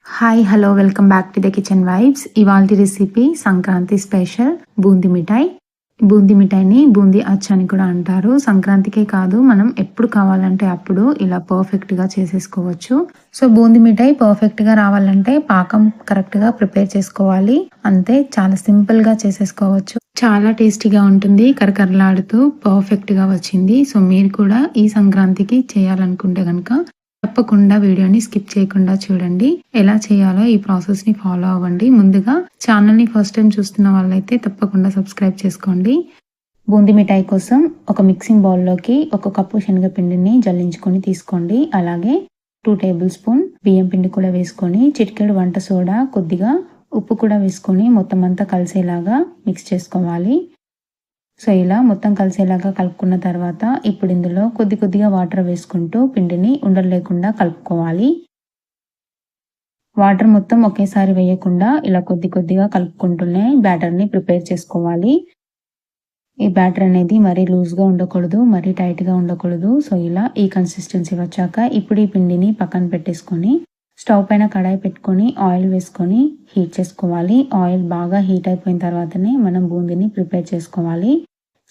Hi hello welcome back to the kitchen vibes. ఇవాల్టి recipe Sankranti special boondi మిఠాయి. బూందీ మిఠాయిని బూందీ అచ్చు అని కూడా అంటారు. సంక్రాంతికే కాదు, మనం ఎప్పుడు కావాలంటే అప్పుడు ఇలా పర్ఫెక్ట్గా చేసేసుకోవచ్చు. సో బూందీ మిఠాయి పర్ఫెక్ట్గా రావాలంటే పాకం కరెక్ట్గా ప్రిపేర్ చేసుకోవాలి. అంతే, చాలా సింపుల్గా చేసేసుకోవచ్చు. చాలా టేస్టీగా ఉంటుంది, కరకరలాడుతూ పర్ఫెక్ట్గా వచ్చింది. సో మీరు కూడా ఈ సంక్రాంతికి చేయాలనుకుంటే కనుక తప్పకుండా వీడియోని స్కిప్ చేయకుండా చూడండి. ఎలా చేయాలో ఈ ప్రాసెస్ ని ఫాలో అవ్వండి. ముందుగా ఛానల్ ని ఫస్ట్ టైం చూస్తున్న వాళ్ళైతే తప్పకుండా సబ్స్క్రైబ్ చేసుకోండి. బూందీ మిఠాయి కోసం ఒక మిక్సింగ్ బౌల్లోకి 1 కప్పు శనగపిండిని జల్లించుకొని తీసుకోండి. అలాగే 2 టేబుల్ స్పూన్ బియ్యం పిండి కూడా వేసుకొని, చిటికెడు వంట సోడా, కొద్దిగా ఉప్పు కూడా వేసుకొని మొత్తం అంతా కలిసేలాగా మిక్స్ చేసుకోవాలి. సో ఇలా మొత్తం కలిసేలాగా కలుపుకున్న తర్వాత ఇప్పుడు ఇందులో కొద్దిగా వాటర్ వేసుకుంటూ పిండిని ఉండలు లేకుండా కలుపుకోవాలి. వాటర్ మొత్తం ఒకేసారి వేయకుండా ఇలా కొద్దిగా కలుపుకుంటూనే బ్యాటర్ని ప్రిపేర్ చేసుకోవాలి. ఈ బ్యాటర్ అనేది మరీ లూజ్గా ఉండకూడదు, మరీ టైట్గా ఉండకూడదు. సో ఇలా ఈ కన్సిస్టెన్సీ వచ్చాక ఇప్పుడు ఈ పిండిని పక్కన పెట్టేసుకొని స్టవ్ పైన కడాయి పెట్టుకొని ఆయిల్ వేసుకొని హీట్ చేసుకోవాలి. ఆయిల్ బాగా హీట్ అయిపోయిన తర్వాతనే మనం బూందీని ప్రిపేర్ చేసుకోవాలి.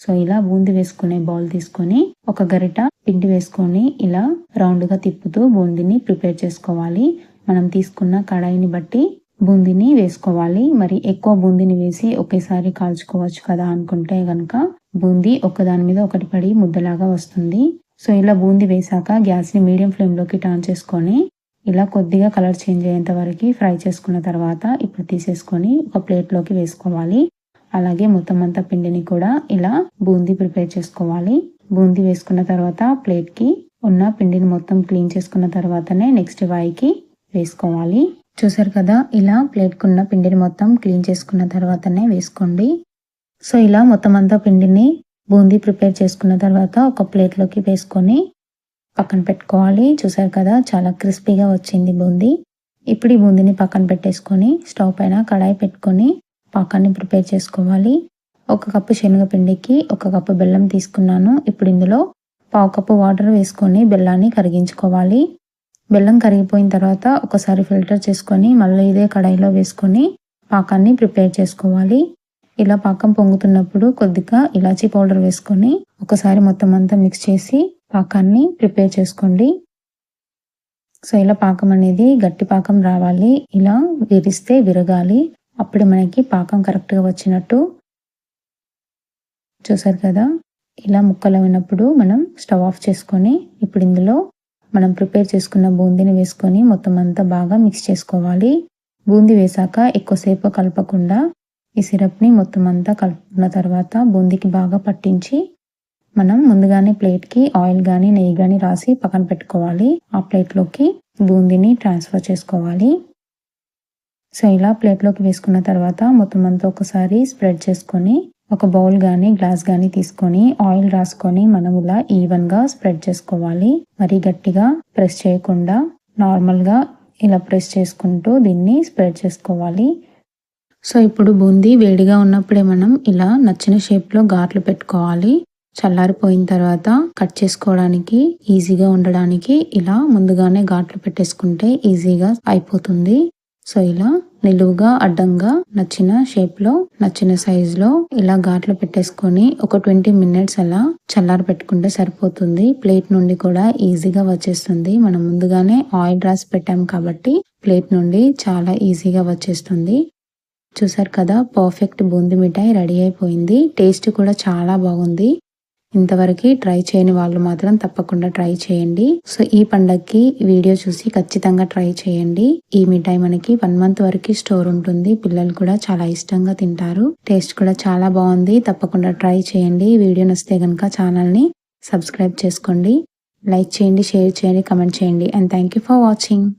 సో ఇలా బూందీ వేసుకునే బౌల్ తీసుకొని ఒక గరిట పిండి వేసుకొని ఇలా రౌండ్గా తిప్పుతూ బూందీని ప్రిపేర్ చేసుకోవాలి. మనం తీసుకున్న కడాయిని బట్టి బూందీని వేసుకోవాలి. మరి ఎక్కువ బూందీని వేసి ఒకేసారి కాల్చుకోవచ్చు కదా అనుకుంటే గనక బూందీ ఒకదాని మీద ఒకటి పడి ముద్దలాగా వస్తుంది. సో ఇలా బూందీ వేసాక గ్యాస్ని మీడియం ఫ్లేమ్లోకి టర్న్ చేసుకొని ఇలా కొద్దిగా కలర్ చేంజ్ అయ్యేంత వరకు ఫ్రై చేసుకున్న తర్వాత ఇప్పుడు తీసేసుకొని ఒక ప్లేట్లోకి వేసుకోవాలి. అలాగే మొత్తం అంతా పిండిని కూడా ఇలా బూందీ ప్రిపేర్ చేసుకోవాలి. బూందీ వేసుకున్న తర్వాత ప్లేట్కి ఉన్న పిండిని మొత్తం క్లీన్ చేసుకున్న తర్వాతనే నెక్స్ట్ వాయికి వేసుకోవాలి. చూసారు కదా, ఇలా ప్లేట్కి ఉన్న పిండిని మొత్తం క్లీన్ చేసుకున్న తర్వాతనే వేసుకోండి. సో ఇలా మొత్తం అంతా పిండిని బూందీ ప్రిపేర్ చేసుకున్న తర్వాత ఒక ప్లేట్లోకి వేసుకొని పక్కన పెట్టుకోవాలి. చూసారు కదా, చాలా క్రిస్పీగా వచ్చింది బూందీ. ఇప్పుడు ఈ బూందీని పక్కన పెట్టేసుకొని స్టవ్ పైన కడాయి పెట్టుకొని పాకాన్ని ప్రిపేర్ చేసుకోవాలి. 1 కప్పు శనగపిండికి 1 కప్పు బెల్లం తీసుకున్నాను. ఇప్పుడు ఇందులో 1/2 కప్పు వాటర్ వేసుకొని బెల్లాన్ని కరిగించుకోవాలి. బెల్లం కరిగిపోయిన తర్వాత ఒకసారి ఫిల్టర్ చేసుకొని మళ్ళీ ఇదే కడాయిలో వేసుకొని పాకాన్ని ప్రిపేర్ చేసుకోవాలి. ఇలా పాకం పొంగుతున్నప్పుడు కొద్దిగా ఇలాచీ పౌడర్ వేసుకొని ఒకసారి మొత్తం అంతా మిక్స్ చేసి పాకాన్ని ప్రిపేర్ చేసుకోండి. సో ఇలా పాకం అనేది గట్టి పాకం రావాలి. ఇలా విరిస్తే విరగాలి, అప్పుడు మనకి పాకం కరెక్ట్గా వచ్చినట్టు. చూసారు కదా, ఇలా ముక్కలు అయినప్పుడు మనం స్టవ్ ఆఫ్ చేసుకొని ఇప్పుడు ఇందులో మనం ప్రిపేర్ చేసుకున్న బూందీని వేసుకొని మొత్తం అంతా బాగా మిక్స్ చేసుకోవాలి. బూందీ వేసాక ఎక్కువసేపు కలపకుండా ఈ సిరప్ని మొత్తం అంతా కలుపుకున్న తర్వాత బూందీకి బాగా పట్టించి మనం ముందుగానే ప్లేట్కి ఆయిల్ కానీ నెయ్యి కానీ రాసి పక్కన పెట్టుకోవాలి. ఆ ప్లేట్లోకి బూందీని ట్రాన్స్ఫర్ చేసుకోవాలి. సో ఇలా ప్లేట్లోకి వేసుకున్న తర్వాత మొత్తం అంతా ఒకసారి స్ప్రెడ్ చేసుకొని ఒక బౌల్ కానీ గ్లాస్ కానీ తీసుకొని ఆయిల్ రాసుకొని మనం ఇలా ఈవెన్గా స్ప్రెడ్ చేసుకోవాలి. మరీ గట్టిగా ప్రెస్ చేయకుండా నార్మల్గా ఇలా ప్రెస్ చేసుకుంటూ దీన్ని స్ప్రెడ్ చేసుకోవాలి. సో ఇప్పుడు బూందీ వేడిగా ఉన్నప్పుడే మనం ఇలా నచ్చిన షేప్లో గాట్లు పెట్టుకోవాలి. చల్లారిపోయిన తర్వాత కట్ చేసుకోవడానికి ఈజీగా ఉండడానికి ఇలా ముందుగానే ఘాట్లు పెట్టేసుకుంటే ఈజీగా అయిపోతుంది. సో ఇలా నిలువుగా అడ్డంగా నచ్చిన షేప్లో నచ్చిన సైజులో ఇలా ఘాట్లు పెట్టేసుకొని ఒక 20 మినిట్స్ అలా చల్లారి పెట్టుకుంటే సరిపోతుంది. ప్లేట్ నుండి కూడా ఈజీగా వచ్చేస్తుంది. మనం ముందుగానే ఆయిల్ రాసి పెట్టాం కాబట్టి ప్లేట్ నుండి చాలా ఈజీగా వచ్చేస్తుంది. చూసారు కదా, పర్ఫెక్ట్ బూందీ మిఠాయి రెడీ అయిపోయింది. టేస్ట్ కూడా చాలా బాగుంది. ఇంతవరకు ట్రై చేయని వాళ్ళు మాత్రం తప్పకుండా ట్రై చేయండి. సో ఈ పండగకి వీడియో చూసి ఖచ్చితంగా ట్రై చేయండి. ఈ మిఠాయి మనకి 1 మంత్ వరకు స్టోర్ ఉంటుంది. పిల్లలు కూడా చాలా ఇష్టంగా తింటారు. టేస్ట్ కూడా చాలా బాగుంది. తప్పకుండా ట్రై చేయండి. వీడియో నచ్చితే కనుక ఛానల్ని సబ్స్క్రైబ్ చేసుకోండి, లైక్ చేయండి, షేర్ చేయండి, కమెంట్ చేయండి. And thank you for watching.